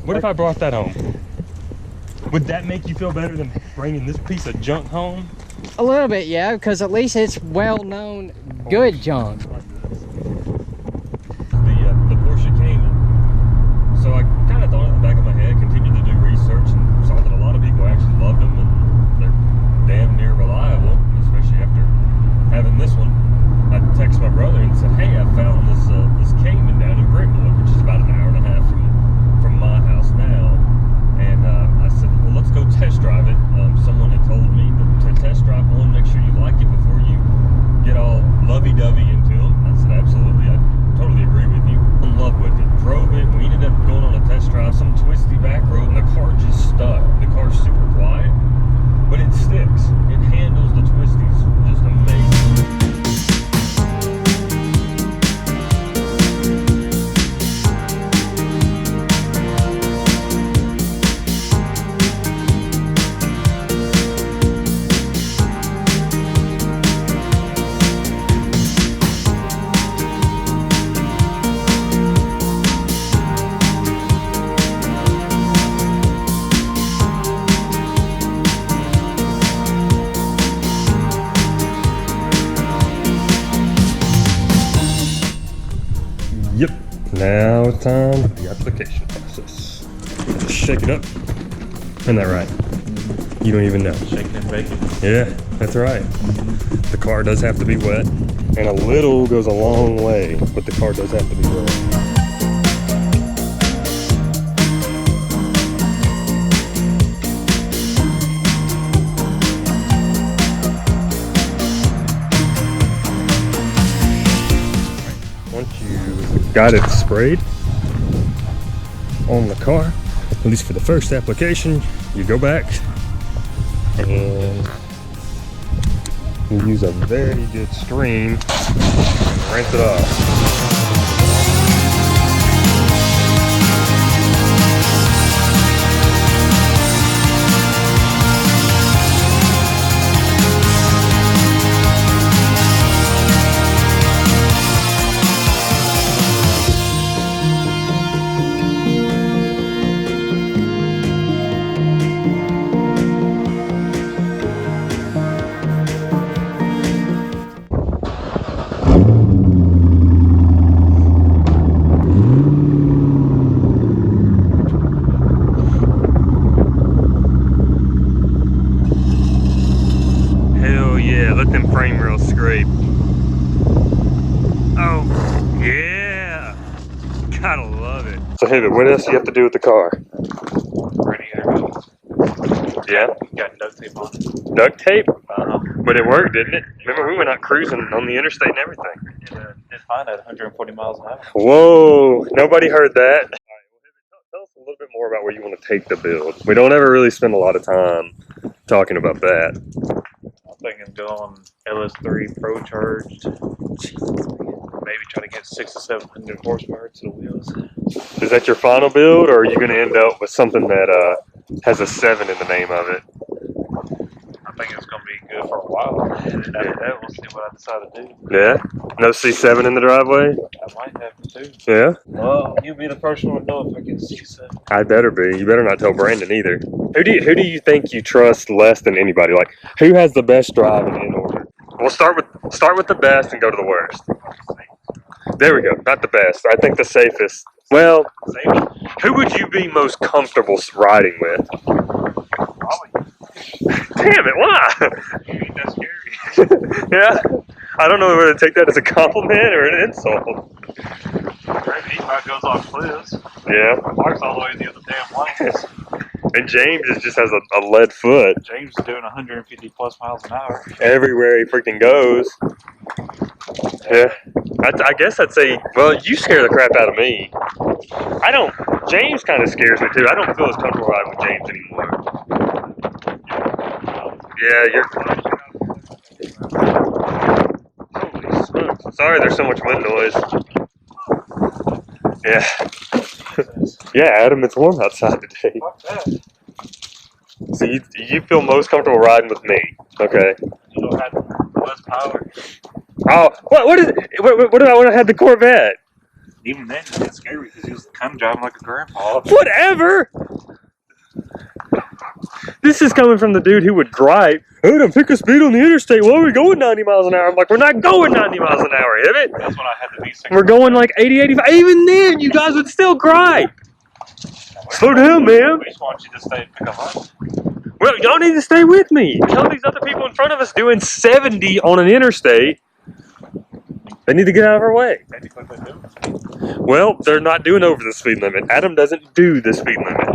What if I brought that home? Would that make you feel better than bringing this piece of junk home? A little bit, yeah, because at least it's well-known good junk. The Porsche Cayman. So I kind of thought in the back of my head, continued to do research, and saw that a lot of people actually loved them, and they're damn near reliable, especially after having this one. I texted my brother and said, hey, I found this Cayman down in Brentwood, which is about an hour and a half from my house now. And I said, well, let's go test drive it. Someone had told me to test drive one, make sure you like it before you get all lovey-dovey into them. I said, absolutely, I totally agree with you. In love with it. Drove it. We ended up going on a test drive, some twisty back road, and the car just stuck. The car's super quiet, but it sticks. It handles the twisties just amazing. Yep, now it's time for the application process. Just shake it up. Isn't that right? You don't even know. Shaking and baking. Yeah, that's right. The car does have to be wet, and a little goes a long way, but the car does have to be wet. Got it sprayed on the car, at least for the first application. You go back and you use a very good stream and rinse it off. Let them frame rails scrape. Oh, yeah. Gotta love it. So, hey, what else do you have to do with the car? Yeah? Got duct tape on it. Duct tape? But it worked, didn't it? Remember, we went out cruising on the interstate and everything. Did fine at 140 miles an hour. Whoa, nobody heard that. All right, well, tell us a little bit more about where you want to take the build. We don't ever really spend a lot of time talking about that. I'm thinking going LS3 Pro charged. Maybe try to get 600 to 700 horsepower to the wheels. Is that your final build, or are you going to end up with something that has a 7 in the name of it? I think it's going to be good for a while. After that, we'll see what I decide to do. Yeah? No C7 in the driveway? I might have to too. Yeah? Well, you'll be the first one to know if I get C7. I better be. You better not tell Brandon either. Who do you think you trust less than anybody? Like, who has the best driving in order? We'll start with the best and go to the worst. There we go. Not the best. I think the safest. Well, who would you be most comfortable riding with? Probably. Damn it, why? Ain't that scary? Yeah? I don't know whether to take that as a compliment or an insult. He might goes off cliffs. Yeah. Mark's all the way the other damn lanes. And James just has a lead foot. James is doing 150 plus miles an hour. Everywhere he freaking goes. Yeah. I guess I'd say, well, you scare the crap out of me. James kind of scares me too. I don't feel as comfortable riding with James anymore. Yeah, holy smokes. Sorry there's so much wind noise. Yeah. Yeah, Adam, it's warm outside today. Fuck that. So you feel most comfortable riding with me, okay? You don't have less power. Oh, what is it? What do I want to have the Corvette? Even then, it was scary because he was kind of driving like a grandpa. Whatever! This is coming from the dude who would gripe, "Oh, don't pick a speed on the interstate. Why are we going 90 miles an hour?" I'm like, we're not going 90 miles an hour, hit it. That's when I had to be 6. We're going like 80, 85. Even then, you guys would still gripe. Slow down, man. We just want you to stay and pick up us. Well, y'all need to stay with me. Tell these other people in front of us doing 70 on an interstate, they need to get out of our way. Technically, they do. Well, they're not doing over the speed limit. Adam doesn't do the speed limit.